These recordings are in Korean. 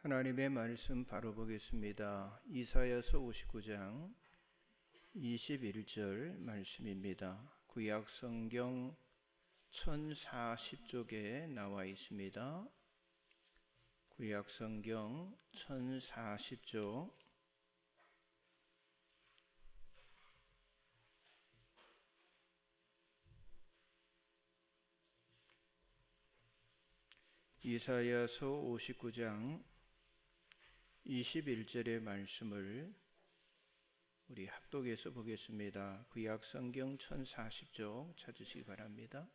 하나님의 말씀 바로 보겠습니다. 이사야서 59장 21절 말씀입니다. 구약 성경 1040쪽에 나와 있습니다. 구약 성경 1040쪽 이사야서 59장 21절의 말씀을 우리 합독해서 보겠습니다. 구약 성경 1040쪽 찾으시기 바랍니다.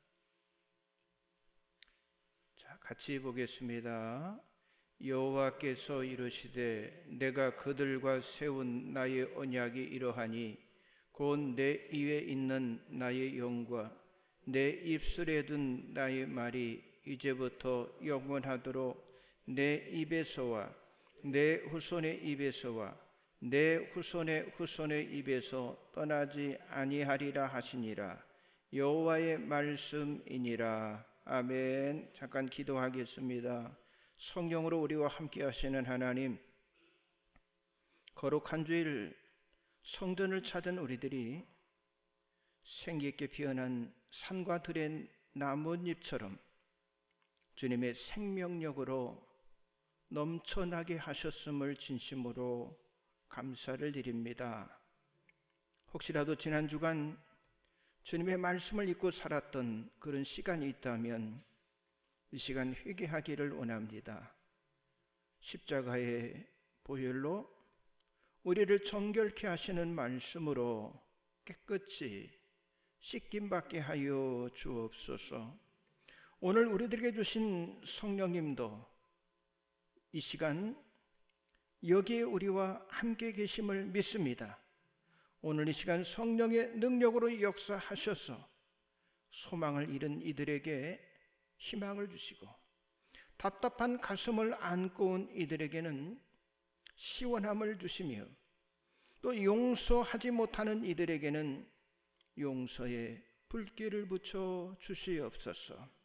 자, 같이 보겠습니다. 여호와께서 이르시되 내가 그들과 세운 나의 언약이 이러하니 곧 내 입에 있는 나의 영과 내 입술에 둔 나의 말이 이제부터 영원하도록 내 입에서와 내 후손의 입에서와 내 후손의 후손의 입에서 떠나지 아니하리라 하시니라. 여호와의 말씀이니라. 아멘. 잠깐 기도하겠습니다. 성령으로 우리와 함께 하시는 하나님, 거룩한 주일 성전을 찾은 우리들이 생기 있게 피어난 산과 들의 나뭇잎처럼 주님의 생명력으로 넘쳐나게 하셨음을 진심으로 감사를 드립니다. 혹시라도 지난 주간 주님의 말씀을 잊고 살았던 그런 시간이 있다면 이 시간 회개하기를 원합니다. 십자가의 보혈로 우리를 정결케 하시는 말씀으로 깨끗이 씻김받게 하여 주옵소서. 오늘 우리들에게 주신 성령님도 이 시간 여기에 우리와 함께 계심을 믿습니다. 오늘 이 시간 성령의 능력으로 역사하셔서 소망을 잃은 이들에게 희망을 주시고 답답한 가슴을 안고 온 이들에게는 시원함을 주시며 또 용서하지 못하는 이들에게는 용서의 불길을 붙여 주시옵소서.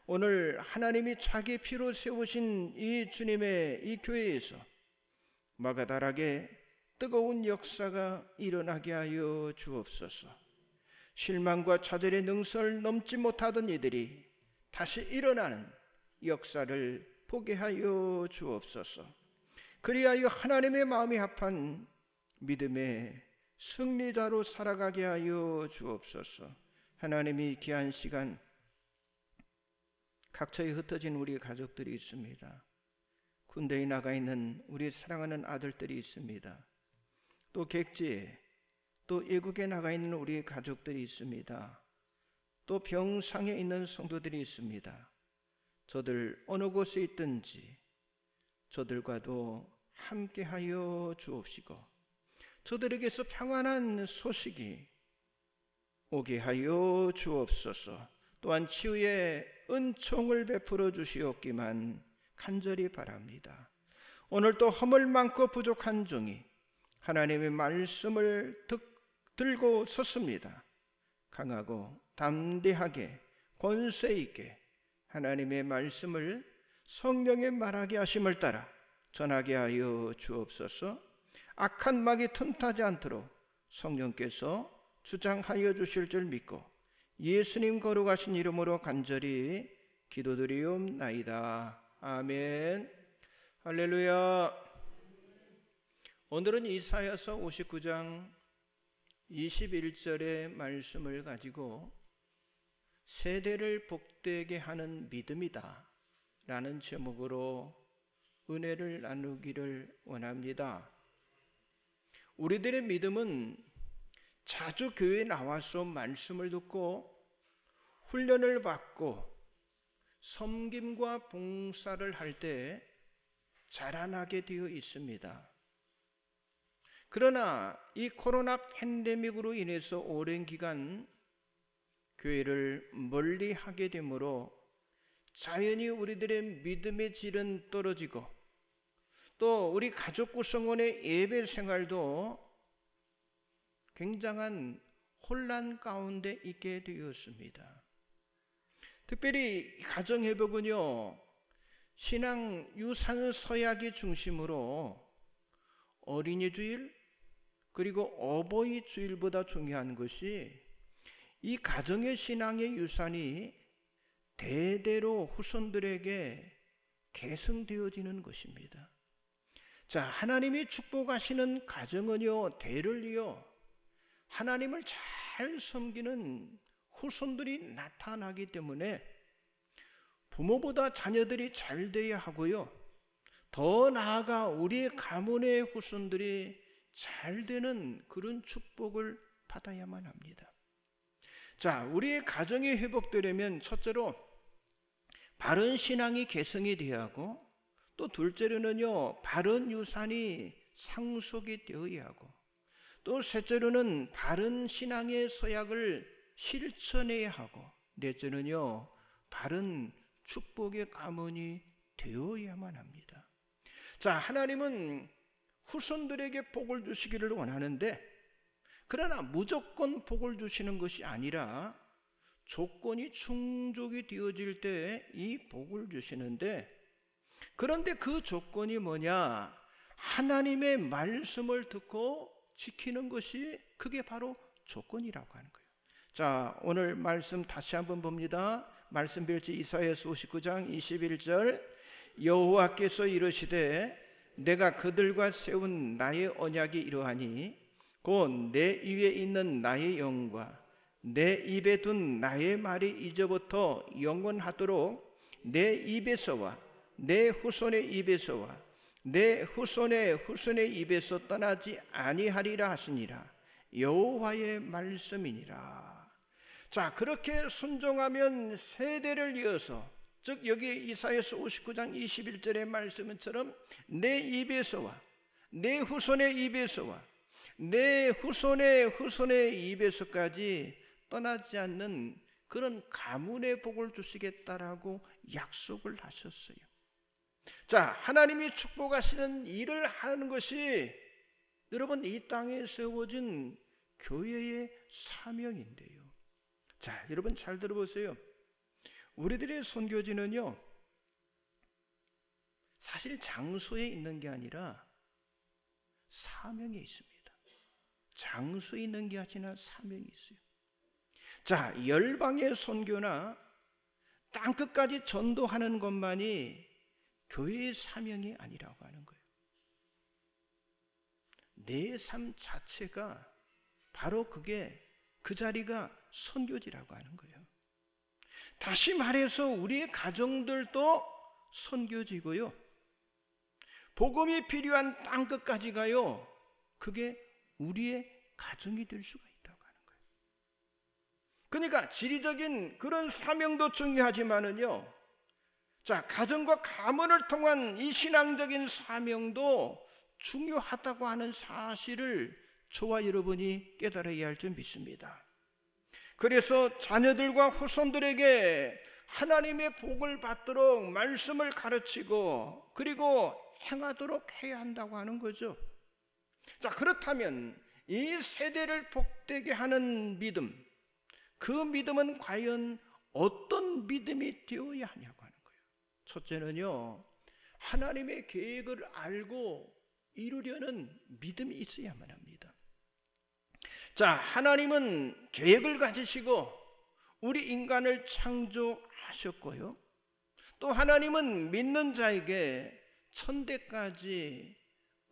오늘 하나님이 자기 피로 세우신 이 주님의 이 교회에서 마가다락의 뜨거운 역사가 일어나게 하여 주옵소서. 실망과 좌절의 능선을 넘지 못하던 이들이 다시 일어나는 역사를 보게 하여 주옵소서. 그리하여 하나님의 마음이 합한 믿음의 승리자로 살아가게 하여 주옵소서. 하나님이 귀한 시간 각처에 흩어진 우리 가족들이 있습니다. 군대에 나가 있는 우리 사랑하는 아들들이 있습니다. 또 객지에 또 외국에 나가 있는 우리 가족들이 있습니다. 또 병상에 있는 성도들이 있습니다. 저들 어느 곳에 있든지 저들과도 함께하여 주옵시고 저들에게서 평안한 소식이 오게 하여 주옵소서. 또한 치유의 은총을 베풀어 주시옵기만 간절히 바랍니다. 오늘 또 허물 많고 부족한 종이 하나님의 말씀을 들고 섰습니다. 강하고 담대하게 권세 있게 하나님의 말씀을 성령의 말하게 하심을 따라 전하게 하여 주옵소서. 악한 막이 틈타지 않도록 성령께서 주장하여 주실 줄 믿고 예수님 거룩하신 이름으로 간절히 기도드리옵나이다. 아멘. 할렐루야. 오늘은 이사야서 59장 21절의 말씀을 가지고 세대를 복되게 하는 믿음이다 라는 제목으로 은혜를 나누기를 원합니다. 우리들의 믿음은 자주 교회에 나와서 말씀을 듣고 훈련을 받고 섬김과 봉사를 할 때 자라나게 되어 있습니다. 그러나 이 코로나 팬데믹으로 인해서 오랜 기간 교회를 멀리하게 되므로 자연히 우리들의 믿음의 질은 떨어지고 또 우리 가족 구성원의 예배 생활도 굉장한 혼란 가운데 있게 되었습니다. 특별히 가정회복은요, 신앙 유산 서약의 중심으로 어린이 주일 그리고 어버이 주일보다 중요한 것이 이 가정의 신앙의 유산이 대대로 후손들에게 계승되어지는 것입니다. 자, 하나님이 축복하시는 가정은요, 대를 이어 하나님을 잘 섬기는 후손들이 나타나기 때문에 부모보다 자녀들이 잘 돼야 하고요, 더 나아가 우리의 가문의 후손들이 잘 되는 그런 축복을 받아야만 합니다. 자, 우리의 가정이 회복되려면 첫째로 바른 신앙이 계승이 되어야 하고, 또 둘째로는요, 바른 유산이 상속이 되어야 하고, 또 셋째로는 바른 신앙의 서약을 실천해야 하고, 넷째는요, 바른 축복의 가문이 되어야만 합니다. 자, 하나님은 후손들에게 복을 주시기를 원하는데, 그러나 무조건 복을 주시는 것이 아니라 조건이 충족이 되어질 때 이 복을 주시는데, 그런데 그 조건이 뭐냐? 하나님의 말씀을 듣고 지키는 것이 그게 바로 조건이라고 하는 거예요. 자, 오늘 말씀 다시 한번 봅니다. 말씀 빌지 이사야서 59장 21절, 여호와께서 이르시되 내가 그들과 세운 나의 언약이 이러하니 곧 내 위에 있는 나의 영과 내 입에 둔 나의 말이 이제부터 영원하도록 내 입에서와 내 후손의 입에서와 내 후손의 후손의 입에서 떠나지 아니하리라 하시니라. 여호와의 말씀이니라. 자, 그렇게 순종하면 세대를 이어서, 즉 여기 이사야서 59장 21절의 말씀처럼 내 입에서와 내 후손의 입에서와 내 후손의 후손의 입에서까지 떠나지 않는 그런 가문의 복을 주시겠다라고 약속을 하셨어요. 자, 하나님이 축복하시는 일을 하는 것이 여러분 이 땅에 세워진 교회의 사명인데요. 자, 여러분 잘 들어보세요. 우리들의 선교지는요, 사실 장소에 있는 게 아니라 사명에 있습니다. 장소에 있는 게 아니라 사명이 있어요. 자, 열방의 선교나 땅끝까지 전도하는 것만이 교회의 사명이 아니라고 하는 거예요. 내 삶 자체가 바로 그게 그 자리가 선교지라고 하는 거예요. 다시 말해서 우리의 가정들도 선교지고요, 복음이 필요한 땅끝까지 가요, 그게 우리의 가정이 될 수가 있다고 하는 거예요. 그러니까 지리적인 그런 사명도 중요하지만은요, 자, 가정과 가문을 통한 이 신앙적인 사명도 중요하다고 하는 사실을 저와 여러분이 깨달아야 할 줄 믿습니다. 그래서 자녀들과 후손들에게 하나님의 복을 받도록 말씀을 가르치고 그리고 행하도록 해야 한다고 하는 거죠. 자, 그렇다면 이 세대를 복되게 하는 믿음, 그 믿음은 과연 어떤 믿음이 되어야 하냐고 하는 거예요. 첫째는요, 하나님의 계획을 알고 이루려는 믿음이 있어야만 합니다. 자, 하나님은 계획을 가지시고 우리 인간을 창조하셨고요, 또 하나님은 믿는 자에게 천대까지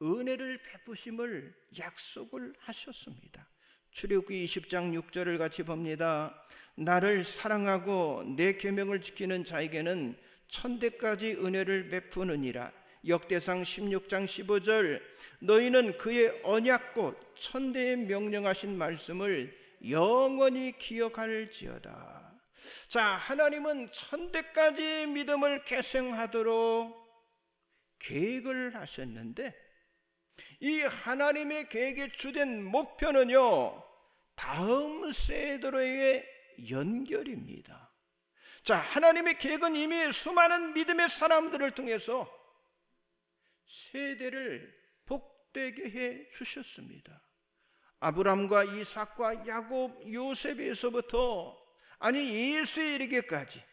은혜를 베푸심을 약속을 하셨습니다. 출애굽기 20장 6절을 같이 봅니다. 나를 사랑하고 내 계명을 지키는 자에게는 천대까지 은혜를 베푸느니라. 역대상 16장 15절, 너희는 그의 언약곧 천대에 명령하신 말씀을 영원히 기억할지어다. 자, 하나님은 천대까지 믿음을 계승하도록 계획을 하셨는데, 이 하나님의 계획의 주된 목표는요, 다음 세대로의 연결입니다. 자, 하나님의 계획은 이미 수많은 믿음의 사람들을 통해서 세대를 복되게 해 주셨습니다. 아브람과 이삭과 야곱, 요셉에서부터 아니 예수에 이르기까지,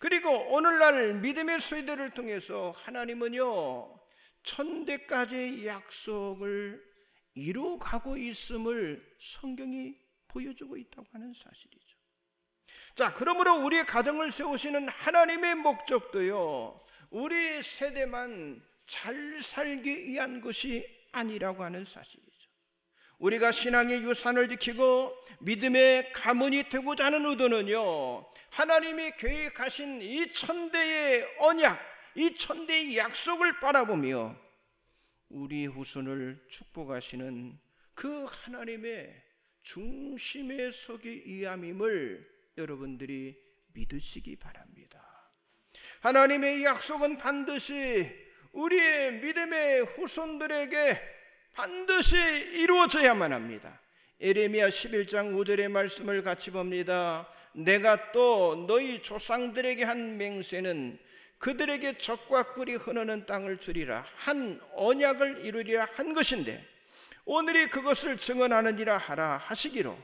그리고 오늘날 믿음의 세대를 통해서 하나님은요, 천대까지의 약속을 이루어가고 있음을 성경이 보여주고 있다고 하는 사실이죠. 자, 그러므로 우리의 가정을 세우시는 하나님의 목적도요, 우리 세대만 잘 살기 위한 것이 아니라고 하는 사실이죠. 우리가 신앙의 유산을 지키고 믿음의 가문이 되고자 하는 의도는요, 하나님이 계획하신 이 천대의 언약, 이 천대의 약속을 바라보며 우리 후손을 축복하시는 그 하나님의 중심에 서기 위함임을 여러분들이 믿으시기 바랍니다. 하나님의 약속은 반드시 우리의 믿음의 후손들에게 반드시 이루어져야만 합니다. 예레미야 11장 5절의 말씀을 같이 봅니다. 내가 또 너희 조상들에게 한 맹세는 그들에게 적과 꿀이 흐르는 땅을 주리라 한 언약을 이루리라 한 것인데 오늘이 그것을 증언하느니라 하라 하시기로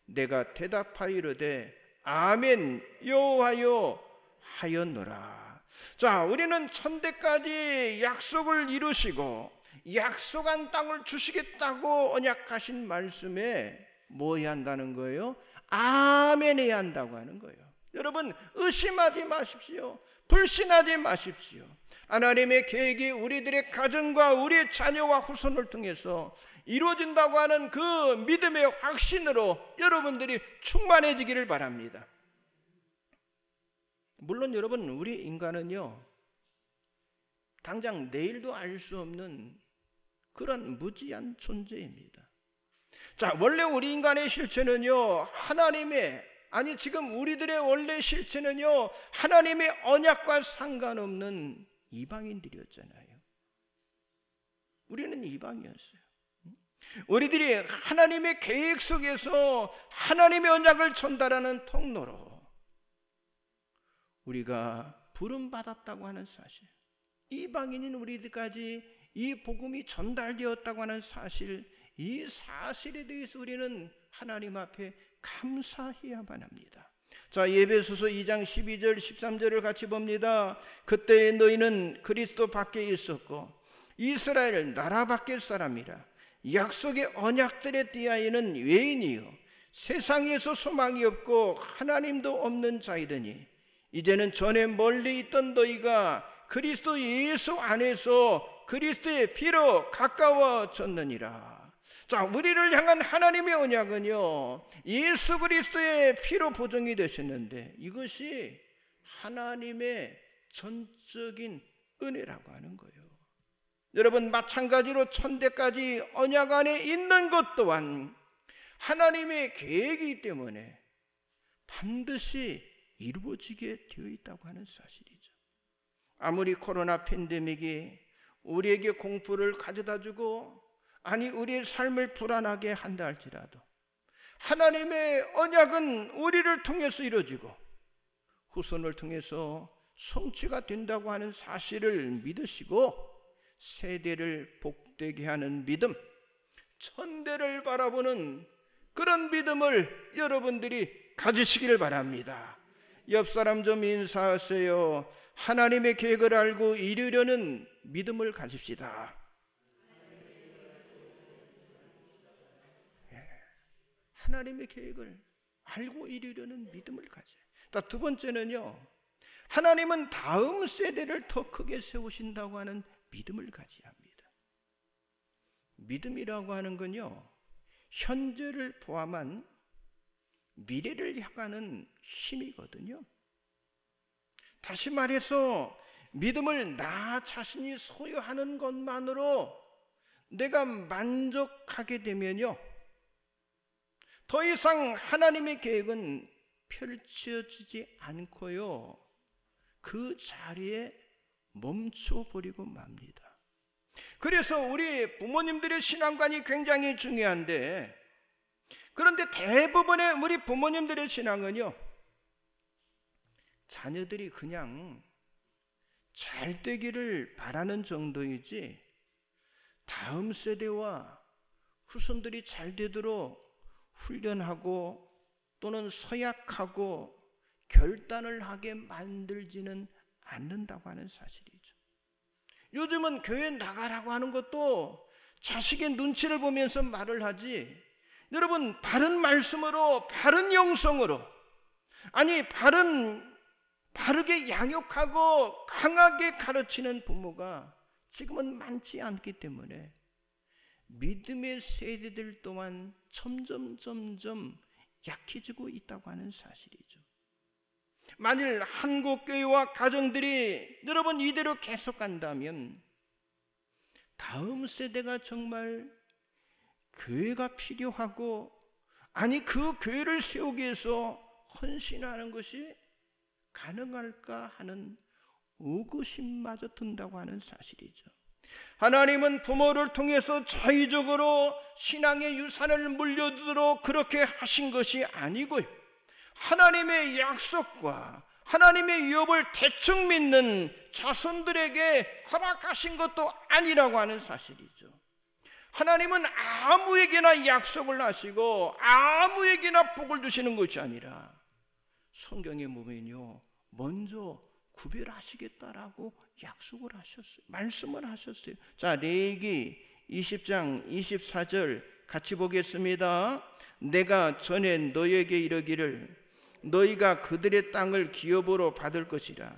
내가 대답하여 이르되 아멘 여호와여 하였노라. 자, 우리는 천대까지 약속을 이루시고 약속한 땅을 주시겠다고 언약하신 말씀에 뭐 해야 한다는 거예요? 아멘 해야 한다고 하는 거예요. 여러분, 의심하지 마십시오. 불신하지 마십시오. 하나님의 계획이 우리들의 가정과 우리의 자녀와 후손을 통해서 이루어진다고 하는 그 믿음의 확신으로 여러분들이 충만해지기를 바랍니다. 물론 여러분, 우리 인간은요, 당장 내일도 알 수 없는 그런 무지한 존재입니다. 자, 원래 우리 인간의 실체는요, 지금 우리들의 원래 실체는요, 하나님의 언약과 상관없는 이방인들이었잖아요. 우리는 이방이었어요. 우리들이 하나님의 계획 속에서 하나님의 언약을 전달하는 통로로 우리가 부름받았다고 하는 사실, 이방인인 우리들까지 이 복음이 전달되었다고 하는 사실, 이 사실에 대해서 우리는 하나님 앞에 감사해야만 합니다. 자, 에베소서 2장 12절 13절을 같이 봅니다. 그때에 너희는 그리스도 밖에 있었고 이스라엘 나라 밖의 사람이라 약속의 언약들에 대하여는 외인이요 세상에서 소망이 없고 하나님도 없는 자이더니 이제는 전에 멀리 있던 너희가 그리스도 예수 안에서 그리스도의 피로 가까워졌느니라. 자, 우리를 향한 하나님의 언약은요, 예수 그리스도의 피로 보증이 되셨는데 이것이 하나님의 전적인 은혜라고 하는 거예요. 여러분, 마찬가지로 천대까지 언약 안에 있는 것 또한 하나님의 계획이기 때문에 반드시 이루어지게 되어 있다고 하는 사실이죠. 아무리 코로나 팬데믹이 우리에게 공포를 가져다주고 우리의 삶을 불안하게 한다 할지라도 하나님의 언약은 우리를 통해서 이루어지고 후손을 통해서 성취가 된다고 하는 사실을 믿으시고 세대를 복되게 하는 믿음, 천대를 바라보는 그런 믿음을 여러분들이 가지시기를 바랍니다. 옆 사람 좀 인사하세요. 하나님의 계획을 알고 이루려는 믿음을 가집시다. 하나님의 계획을 알고 이루려는 믿음을 가져요. 두 번째는요, 하나님은 다음 세대를 더 크게 세우신다고 하는 믿음을 가져야 합니다. 믿음이라고 하는 건요, 현재를 포함한 미래를 향하는 힘이거든요. 다시 말해서 믿음을 나 자신이 소유하는 것만으로 내가 만족하게 되면요, 더 이상 하나님의 계획은 펼쳐지지 않고요, 그 자리에 멈춰버리고 맙니다. 그래서 우리 부모님들의 신앙관이 굉장히 중요한데, 그런데 대부분의 우리 부모님들의 신앙은요, 자녀들이 그냥 잘 되기를 바라는 정도이지 다음 세대와 후손들이 잘 되도록 훈련하고 또는 서약하고 결단을 하게 만들지는 않는다고 하는 사실이죠. 요즘은 교회 나가라고 하는 것도 자식의 눈치를 보면서 말을 하지, 여러분 바른 말씀으로, 바른 영성으로, 아니 바르게 양육하고 강하게 가르치는 부모가 지금은 많지 않기 때문에 믿음의 세대들 또한 점점 약해지고 있다고 하는 사실이죠. 만일 한국교회와 가정들이 여러분 이대로 계속 간다면 다음 세대가 정말 교회가 필요하고, 아니 그 교회를 세우기 위해서 헌신하는 것이 가능할까 하는 의구심마저 든다고 하는 사실이죠. 하나님은 부모를 통해서 자의적으로 신앙의 유산을 물려주도록 그렇게 하신 것이 아니고요, 하나님의 약속과 하나님의 위협을 대충 믿는 자손들에게 허락하신 것도 아니라고 하는 사실이죠. 하나님은 아무에게나 약속을 하시고 아무에게나 복을 주시는 것이 아니라 성경에 보면요, 먼저 구별하시겠다라고 약속을 하셨어요. 말씀을 하셨어요. 자, 레위기 20장 24절 같이 보겠습니다. 내가 전에 너희에게 이르기를 너희가 그들의 땅을 기업으로 받을 것이라.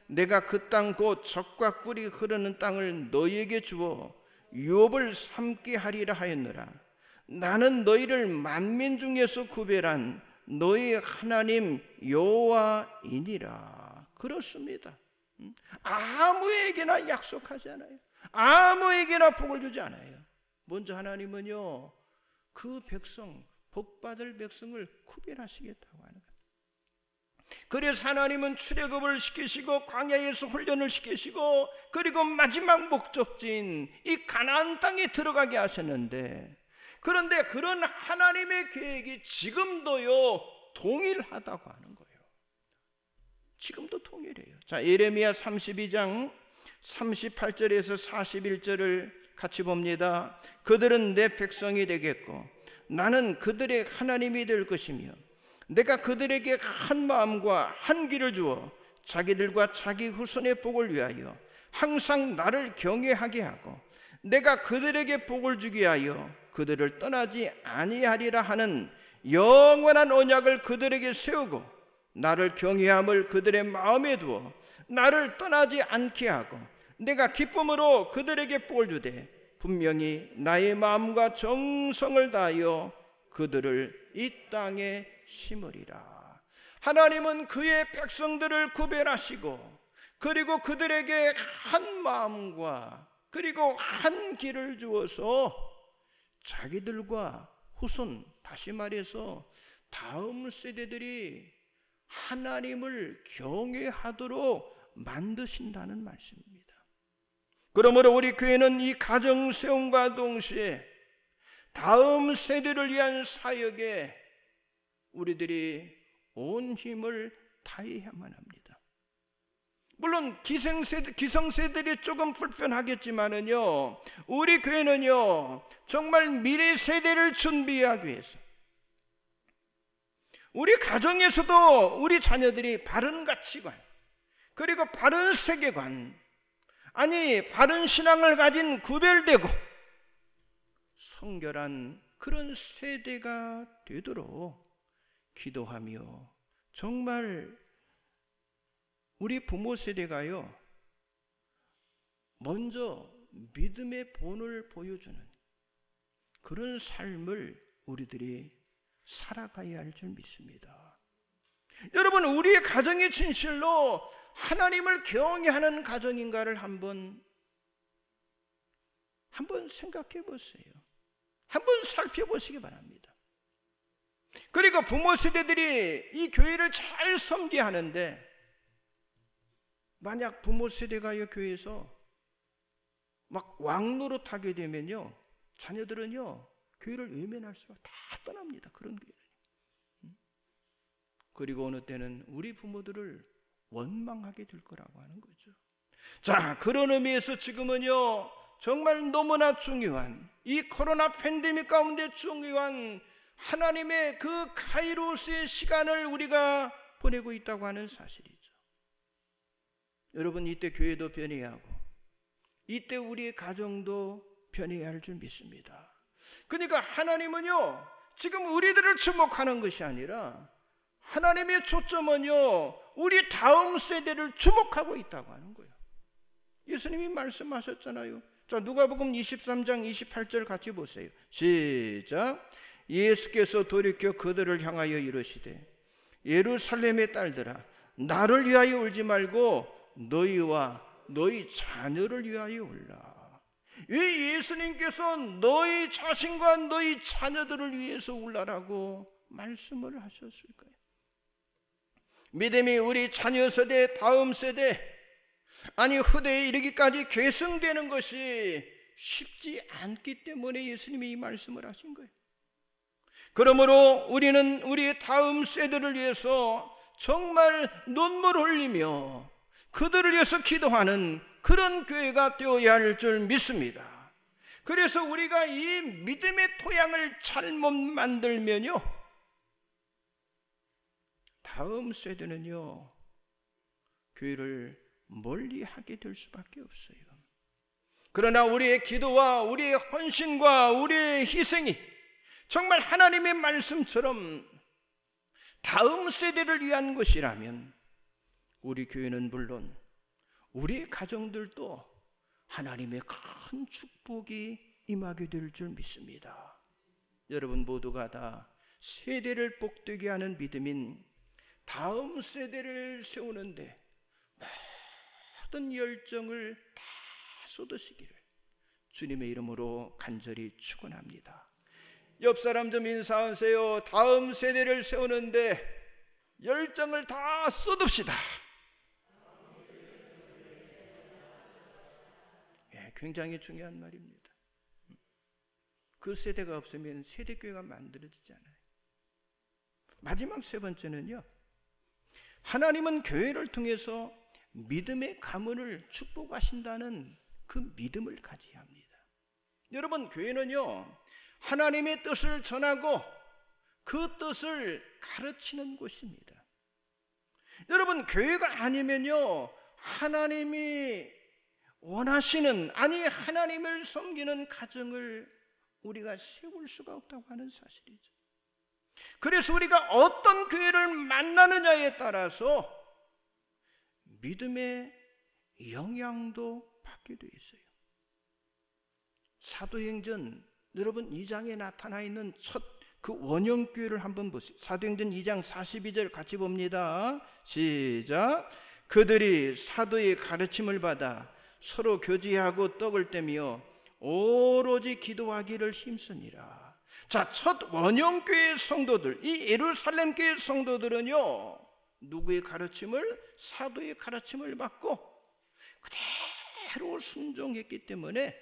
내가 그 땅 곧 젖과 꿀이 흐르는 땅을 너희에게 주어 유업을 삼게 하리라 하였노라. 나는 너희를 만민 중에서 구별한 너희 하나님 여호와이니라. 그렇습니다. 아무에게나 약속하지 않아요. 아무에게나 복을 주지 않아요. 먼저 하나님은요, 그 백성, 복받을 백성을 구별하시겠다고 하는 거예요. 그래서 하나님은 출애굽을 시키시고 광야에서 훈련을 시키시고, 그리고 마지막 목적지인 이 가나안 땅에 들어가게 하셨는데, 그런데 그런 하나님의 계획이 지금도요 동일하다고 하는 거예요. 지금도 동일해요. 자, 예레미야 32장 38절에서 41절을 같이 봅니다. 그들은 내 백성이 되겠고 나는 그들의 하나님이 될 것이며 내가 그들에게 한 마음과 한 길을 주어 자기들과 자기 후손의 복을 위하여 항상 나를 경외하게 하고 내가 그들에게 복을 주게 하여 그들을 떠나지 아니하리라 하는 영원한 언약을 그들에게 세우고 나를 경외함을 그들의 마음에 두어 나를 떠나지 않게 하고 내가 기쁨으로 그들에게 복을 주되 분명히 나의 마음과 정성을 다하여 그들을 이 땅에 심으리라. 하나님은 그의 백성들을 구별하시고 그리고 그들에게 한 마음과 그리고 한 길을 주어서 자기들과 후손, 다시 말해서 다음 세대들이 하나님을 경외하도록 만드신다는 말씀입니다. 그러므로 우리 교회는 이 가정 세움과 동시에 다음 세대를 위한 사역에 우리들이 온 힘을 다해야만 합니다. 물론 기성세들이 조금 불편하겠지만은요, 우리 교회는요 정말 미래 세대를 준비하기 위해서 우리 가정에서도 우리 자녀들이 바른 가치관 그리고 바른 세계관, 아니 바른 신앙을 가진 구별되고 성결한 그런 세대가 되도록 기도하며, 정말 우리 부모 세대가요 먼저 믿음의 본을 보여주는 그런 삶을 우리들이 살아가야 할 줄 믿습니다. 여러분, 우리의 가정이 진실로 하나님을 경외하는 가정인가를 한번 생각해 보세요. 한번 살펴보시기 바랍니다. 그리고 부모 세대들이 이 교회를 잘 섬기게 하는데, 만약 부모 세대가 이 교회에서 막 왕노릇하게 되면요, 자녀들은요 교회를 외면할 수가 다 떠납니다. 그런 교회. 그리고 어느 때는 우리 부모들을 원망하게 될 거라고 하는 거죠. 자, 그런 의미에서 지금은요 정말 너무나 중요한 이 코로나 팬데믹 가운데 중요한 하나님의 그 카이로스의 시간을 우리가 보내고 있다고 하는 사실이죠. 여러분, 이때 교회도 변해야 하고 이때 우리의 가정도 변해야 할 줄 믿습니다. 그러니까 하나님은요, 지금 우리들을 주목하는 것이 아니라 하나님의 초점은요, 우리 다음 세대를 주목하고 있다고 하는 거예요. 예수님이 말씀하셨잖아요. 자, 누가복음 23장 28절 같이 보세요. 시작. 예수께서 돌이켜 그들을 향하여 이르시되 예루살렘의 딸들아, 나를 위하여 울지 말고 너희와 너희 자녀를 위하여 울라. 왜 예수님께서 너희 자신과 너희 자녀들을 위해서 울라라고 말씀을 하셨을까요? 믿음이 우리 자녀 세대, 다음 세대, 아니 후대에 이르기까지 계승되는 것이 쉽지 않기 때문에 예수님이 이 말씀을 하신 거예요. 그러므로 우리는 우리의 다음 세대를 위해서 정말 눈물 흘리며 그들을 위해서 기도하는 그런 교회가 되어야 할 줄 믿습니다. 그래서 우리가 이 믿음의 토양을 잘못 만들면요, 다음 세대는요, 교회를 멀리하게 될 수밖에 없어요. 그러나 우리의 기도와 우리의 헌신과 우리의 희생이 정말 하나님의 말씀처럼 다음 세대를 위한 것이라면 우리 교회는 물론 우리 가정들도 하나님의 큰 축복이 임하게 될 줄 믿습니다. 여러분 모두가 다 세대를 복되게 하는 믿음인 다음 세대를 세우는데 모든 열정을 다 쏟으시기를 주님의 이름으로 간절히 축원합니다. 옆 사람 좀 인사하세요. 다음 세대를 세우는데 열정을 다 쏟읍시다. 굉장히 중요한 말입니다. 그 세대가 없으면 세대교회가 만들어지지 않아요. 마지막 세 번째는요, 하나님은 교회를 통해서 믿음의 가문을 축복하신다는 그 믿음을 가져야 합니다. 여러분, 교회는요, 하나님의 뜻을 전하고 그 뜻을 가르치는 곳입니다. 여러분, 교회가 아니면요, 하나님이 원하시는, 아니 하나님을 섬기는 가정을 우리가 세울 수가 없다고 하는 사실이죠. 그래서 우리가 어떤 교회를 만나느냐에 따라서 믿음의 영향도 받게 되어 있어요. 사도행전 여러분 2장에 나타나 있는 첫 그 원형교회를 한번 보세요. 사도행전 2장 42절 같이 봅니다. 시작. 그들이 사도의 가르침을 받아 서로 교제하고 떡을 떼며 오로지 기도하기를 힘쓰니라. 자, 첫 원형교회 성도들, 이 예루살렘 교회 성도들은요, 누구의 가르침을? 사도의 가르침을 받고 그대로 순종했기 때문에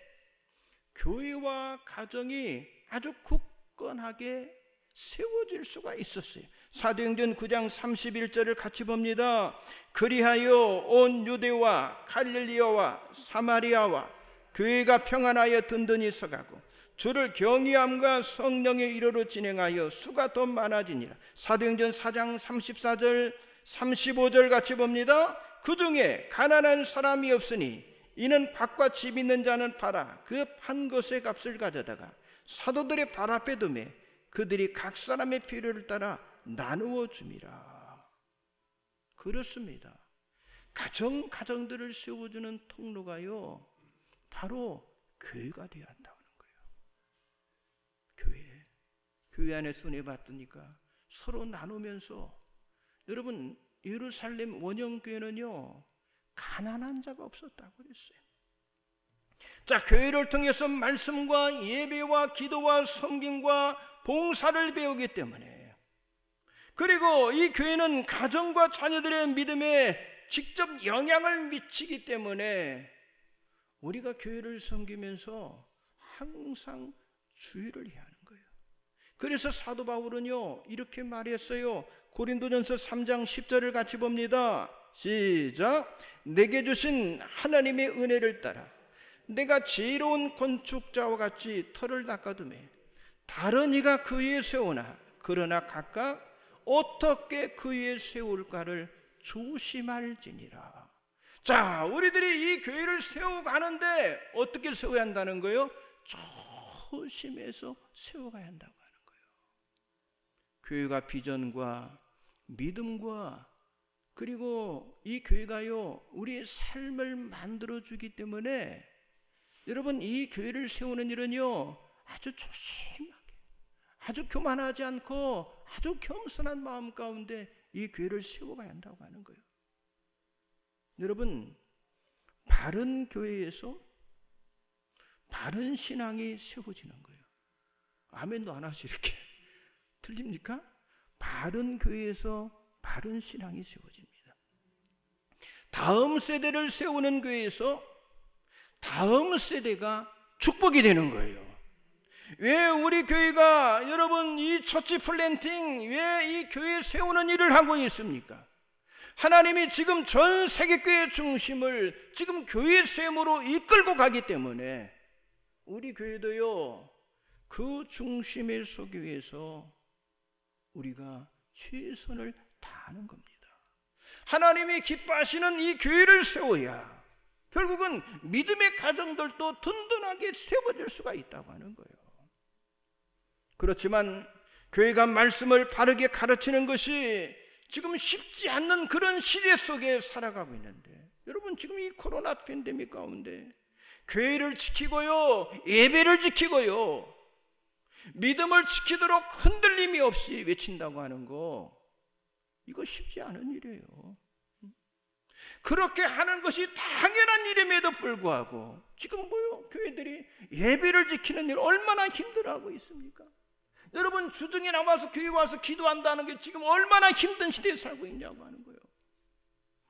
교회와 가정이 아주 굳건하게 세워질 수가 있었어요. 사도행전 9장 31절을 같이 봅니다. 그리하여 온 유대와 갈릴리아와 사마리아와 교회가 평안하여 든든히 서가고 주를 경외함과 성령의 일호로 진행하여 수가 더 많아지니라. 사도행전 4장 34절 35절 같이 봅니다. 그 중에 가난한 사람이 없으니 이는 밭과 집 있는 자는 팔아 그 판 것의 값을 가져다가 사도들의 발 앞에 두매 그들이 각 사람의 필요를 따라 나누어 줌이라. 그렇습니다. 가정들을 세워주는 통로가요, 바로 교회가 되어야 한다는 거예요. 교회 안에 은혜 받으니까 서로 나누면서, 여러분 예루살렘 원형교회는요 가난한 자가 없었다고 그랬어요. 자, 교회를 통해서 말씀과 예배와 기도와 섬김과 봉사를 배우기 때문에, 그리고 이 교회는 가정과 자녀들의 믿음에 직접 영향을 미치기 때문에 우리가 교회를 섬기면서 항상 주의를 해야 하는 거예요. 그래서 사도 바울은요 이렇게 말했어요. 고린도전서 3장 10절을 같이 봅니다. 시작. 내게 주신 하나님의 은혜를 따라 내가 지혜로운 건축자와 같이 터를 닦아두매 다른 이가 그 위에 세우나 그러나 각각 어떻게 그 위에 세울까를 조심할지니라. 자, 우리들이 이 교회를 세워가는데 어떻게 세워야 한다는 거예요? 조심해서 세워가야 한다고 하는 거예요. 교회가 비전과 믿음과 그리고 이 교회가요 우리의 삶을 만들어주기 때문에 여러분 이 교회를 세우는 일은요 아주 조심하게, 아주 교만하지 않고 아주 겸손한 마음 가운데 이 교회를 세워가야 한다고 하는 거예요. 여러분, 바른 교회에서 바른 신앙이 세워지는 거예요. 아멘도 안 하시 이렇게 들립니까? 바른 교회에서 바른 신앙이 세워집니다. 다음 세대를 세우는 교회에서 다음 세대가 축복이 되는 거예요. 왜 우리 교회가 여러분 이 처치 플랜팅, 왜 이 교회 세우는 일을 하고 있습니까? 하나님이 지금 전 세계 교회 중심을 지금 교회 셈으로 이끌고 가기 때문에 우리 교회도요 그 중심에 서기 위해서 우리가 최선을 다하는 겁니다. 하나님이 기뻐하시는 이 교회를 세워야 결국은 믿음의 가정들도 든든하게 세워질 수가 있다고 하는 거예요. 그렇지만 교회가 말씀을 바르게 가르치는 것이 지금 쉽지 않는 그런 시대 속에 살아가고 있는데, 여러분 지금 이 코로나 팬데믹 가운데 교회를 지키고요, 예배를 지키고요, 믿음을 지키도록 흔들림이 없이 외친다고 하는 거, 이거 쉽지 않은 일이에요. 그렇게 하는 것이 당연한 일임에도 불구하고 지금 뭐요? 교회들이 예배를 지키는 일 얼마나 힘들어하고 있습니까? 여러분 주중에 나와서 교회 와서 기도한다는 게 지금 얼마나 힘든 시대에 살고 있냐고 하는 거예요.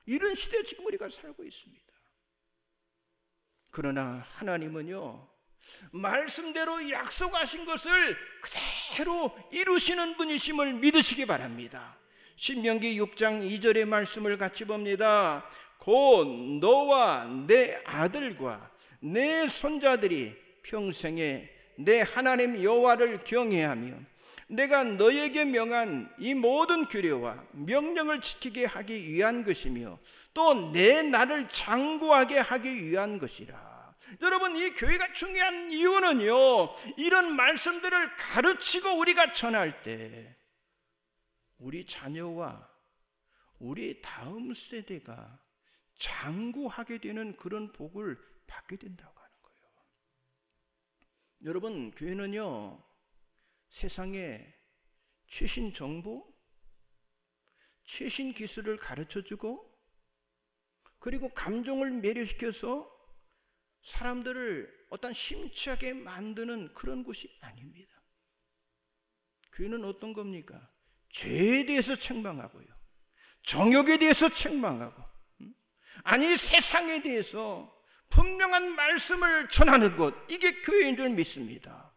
이런 시대에 지금 우리가 살고 있습니다. 그러나 하나님은요 말씀대로 약속하신 것을 그대로 이루시는 분이심을 믿으시기 바랍니다. 신명기 6장 2절의 말씀을 같이 봅니다. 곧 너와 내 아들과 내 손자들이 평생에 내 하나님 여호와를 경외하며 내가 너에게 명한 이 모든 규례와 명령을 지키게 하기 위한 것이며 또 내 나를 장구하게 하기 위한 것이라. 여러분 이 교회가 중요한 이유는요 이런 말씀들을 가르치고 우리가 전할 때 우리 자녀와 우리 다음 세대가 장구하게 되는 그런 복을 받게 된다고 하는 거예요. 여러분 교회는요 세상에 최신 정보, 최신 기술을 가르쳐주고 그리고 감정을 매료시켜서 사람들을 어떤 심취하게 만드는 그런 곳이 아닙니다. 교회는 어떤 겁니까? 죄에 대해서 책망하고요, 정욕에 대해서 책망하고, 아니 세상에 대해서 분명한 말씀을 전하는 것, 이게 교회인 줄 믿습니다.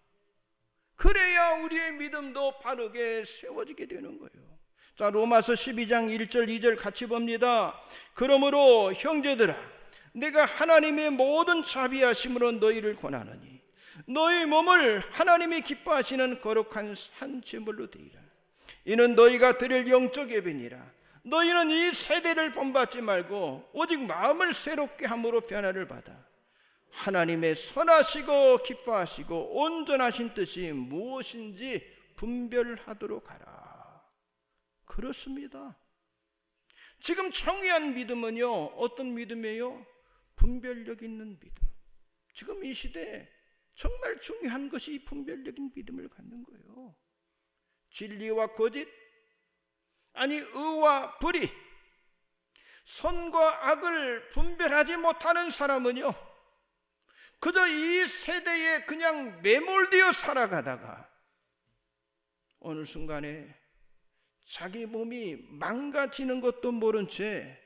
그래야 우리의 믿음도 바르게 세워지게 되는 거예요. 자, 로마서 12장 1절 2절 같이 봅니다. 그러므로 형제들아 내가 하나님의 모든 자비하심으로 너희를 권하노니 너희 몸을 하나님이 기뻐하시는 거룩한 산 제물로 드리라. 이는 너희가 드릴 영적 예배니라. 너희는 이 세대를 본받지 말고 오직 마음을 새롭게 함으로 변화를 받아 하나님의 선하시고 기뻐하시고 온전하신 뜻이 무엇인지 분별하도록 하라. 그렇습니다. 지금 청이한 믿음은요 어떤 믿음이에요? 분별력 있는 믿음. 지금 이 시대에 정말 중요한 것이 이 분별력인 믿음을 갖는 거예요. 진리와 거짓, 아니 의와 불의, 선과 악을 분별하지 못하는 사람은요 그저 이 세대에 그냥 매몰되어 살아가다가 어느 순간에 자기 몸이 망가지는 것도 모른 채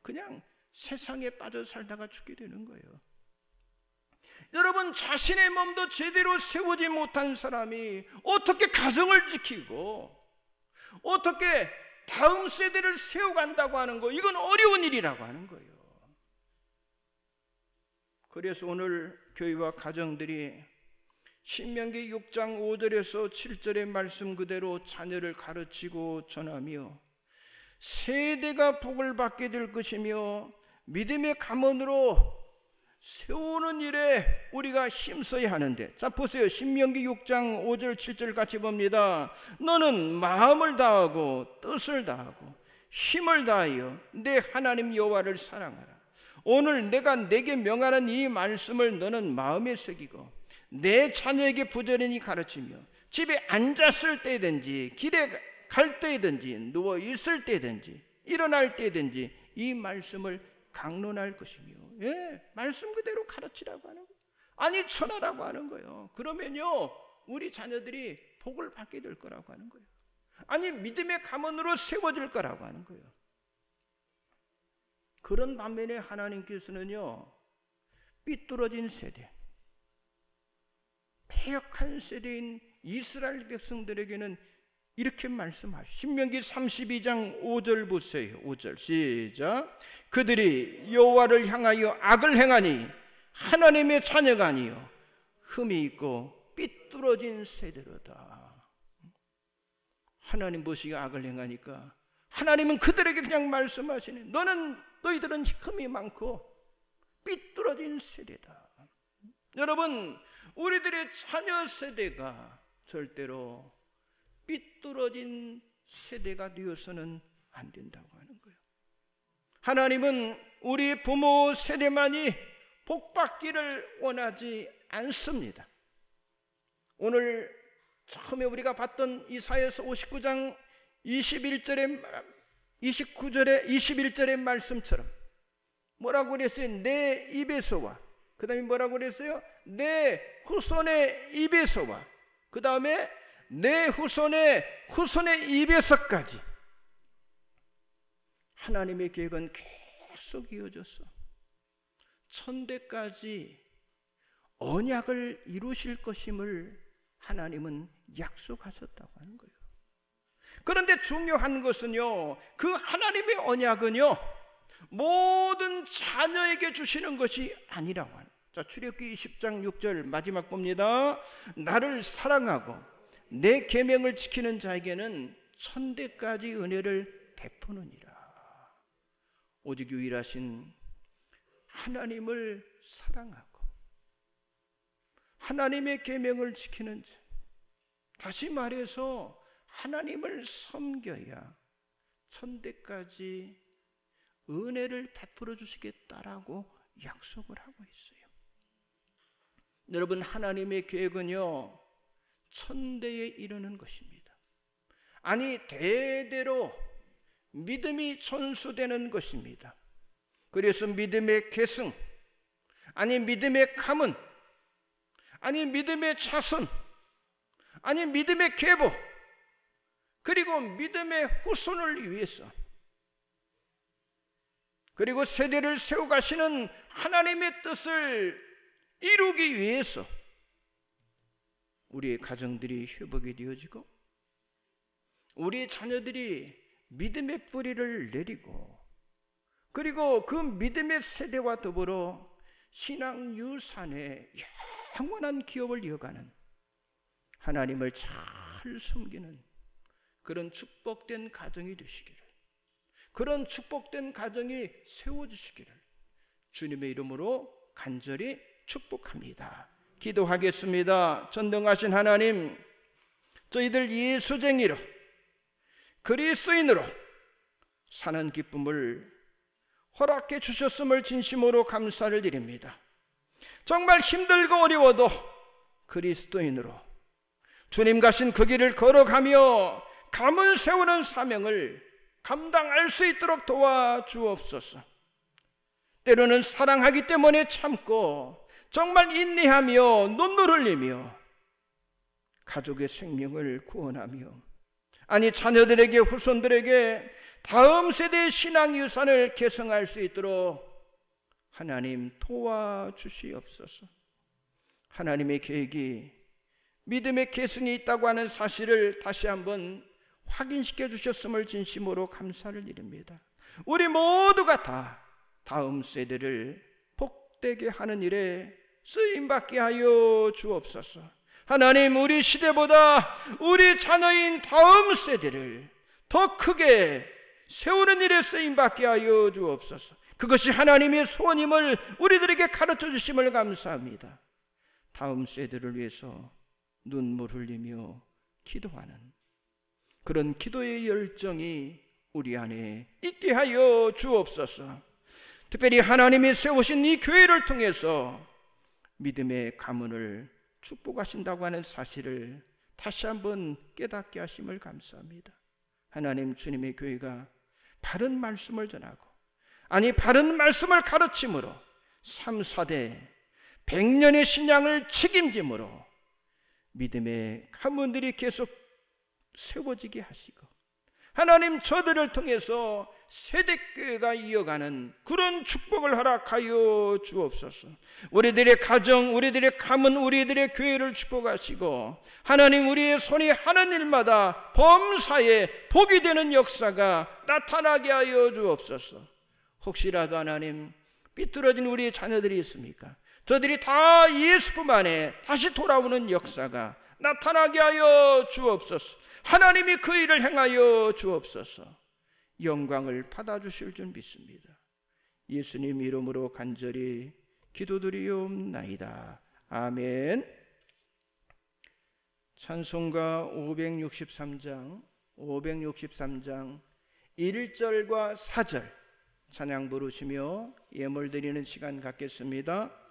그냥 세상에 빠져 살다가 죽게 되는 거예요. 여러분 자신의 몸도 제대로 세우지 못한 사람이 어떻게 가정을 지키고 어떻게 다음 세대를 세워간다고 하는 거, 이건 어려운 일이라고 하는 거예요. 그래서 오늘 교회와 가정들이 신명기 6장 5절에서 7절의 말씀 그대로 자녀를 가르치고 전하며 세대가 복을 받게 될 것이며 믿음의 가문으로 세우는 일에 우리가 힘써야 하는데, 자 보세요. 신명기 6장 5절 7절 같이 봅니다. 너는 마음을 다하고 뜻을 다하고 힘을 다하여 내 하나님 여호와를 사랑하라. 오늘 내가 내게 명하는 이 말씀을 너는 마음에 새기고 내 자녀에게 부지런히 가르치며 집에 앉았을 때든지 길에 갈 때든지 누워 있을 때든지 일어날 때든지 이 말씀을 강론할 것이며, 말씀 그대로 가르치라고 하는 거예요. 아니 전하라고 하는 거예요. 그러면요 우리 자녀들이 복을 받게 될 거라고 하는 거예요. 아니 믿음의 가문으로 세워질 거라고 하는 거예요. 그런 반면에 하나님께서는요 삐뚤어진 세대, 패역한 세대인 이스라엘 백성들에게는 이렇게 말씀하시죠. 신명기 32장 5절 보세요. 5절 시작. 그들이 여호와를 향하여 악을 행하니 하나님의 자녀가 아니요 흠이 있고 삐뚤어진 세대로다. 하나님 보시기에 악을 행하니까 하나님은 그들에게 그냥 말씀하시네. 너희들은 흠이 많고 삐뚤어진 세대다. 여러분, 우리들의 자녀 세대가 절대로 삐뚤어진 세대가 되어서는 안 된다고 하는 거예요. 하나님은 우리 부모 세대만이 복받기를 원하지 않습니다. 오늘 처음에 우리가 봤던 이사야서 59장 21절의 말씀처럼 뭐라고 그랬어요? 내 입에서와, 그 다음에 뭐라고 그랬어요? 내 후손의 입에서와, 그 다음에 내 후손의 입에서까지. 하나님의 계획은 계속 이어졌어. 천대까지 언약을 이루실 것임을 하나님은 약속하셨다고 하는 거예요. 그런데 중요한 것은요, 그 하나님의 언약은요 모든 자녀에게 주시는 것이 아니라고 하는. 자, 출애굽기 20장 6절 마지막 봅니다. 나를 사랑하고 내 계명을 지키는 자에게는 천대까지 은혜를 베푸느니라. 오직 유일하신 하나님을 사랑하고 하나님의 계명을 지키는 자, 다시 말해서 하나님을 섬겨야 천대까지 은혜를 베풀어 주시겠다라고 약속을 하고 있어요. 여러분, 하나님의 계획은요 천대에 이르는 것입니다. 아니 대대로 믿음이 전수되는 것입니다. 그래서 믿음의 계승, 아니 믿음의 가문, 아니 믿음의 자손, 아니 믿음의 계보, 그리고 믿음의 후손을 위해서, 그리고 세대를 세워가시는 하나님의 뜻을 이루기 위해서 우리의 가정들이 회복이 되어지고 우리 자녀들이 믿음의 뿌리를 내리고, 그리고 그 믿음의 세대와 더불어 신앙 유산의 영원한 기업을 이어가는, 하나님을 잘 섬기는 그런 축복된 가정이 되시기를, 그런 축복된 가정이 세워지시기를 주님의 이름으로 간절히 축복합니다. 기도하겠습니다. 전능하신 하나님, 저희들 예수쟁이로 그리스도인으로 사는 기쁨을 허락해 주셨음을 진심으로 감사를 드립니다. 정말 힘들고 어려워도 그리스도인으로 주님 가신 그 길을 걸어가며 가문 세우는 사명을 감당할 수 있도록 도와주옵소서. 때로는 사랑하기 때문에 참고 정말 인내하며 눈물 흘리며 가족의 생명을 구원하며, 아니 자녀들에게 후손들에게 다음 세대의 신앙 유산을 계승할 수 있도록 하나님 도와주시옵소서. 하나님의 계획이 믿음의 계승이 있다고 하는 사실을 다시 한번 확인시켜 주셨음을 진심으로 감사를 드립니다. 우리 모두가 다 다음 세대를 복되게 하는 일에 쓰임받게 하여 주옵소서. 하나님, 우리 시대보다 우리 자녀인 다음 세대를 더 크게 세우는 일에 쓰임받게 하여 주옵소서. 그것이 하나님의 소원임을 우리들에게 가르쳐 주심을 감사합니다. 다음 세대를 위해서 눈물 흘리며 기도하는 그런 기도의 열정이 우리 안에 있게 하여 주옵소서. 특별히 하나님이 세우신 이 교회를 통해서 믿음의 가문을 축복하신다고 하는 사실을 다시 한번 깨닫게 하심을 감사합니다. 하나님, 주님의 교회가 바른 말씀을 전하고, 아니 바른 말씀을 가르침으로 3, 4대 100년의 신앙을 책임짐으로 믿음의 가문들이 계속 세워지게 하시고, 하나님, 저들을 통해서 세대교회가 이어가는 그런 축복을 허락하여 주옵소서. 우리들의 가정, 우리들의 가문, 우리들의 교회를 축복하시고, 하나님, 우리의 손이 하는 일마다 범사에 복이 되는 역사가 나타나게 하여 주옵소서. 혹시라도 하나님, 삐뚤어진 우리의 자녀들이 있습니까? 저들이 다 예수품 안에 다시 돌아오는 역사가 나타나게 하여 주옵소서. 하나님이 그 일을 행하여 주옵소서. 영광을 받아주실 줄 믿습니다. 예수님 이름으로 간절히 기도드리옵나이다. 아멘. 찬송가 563장 1절과 4절 찬양 부르시며 예물 드리는 시간 갖겠습니다.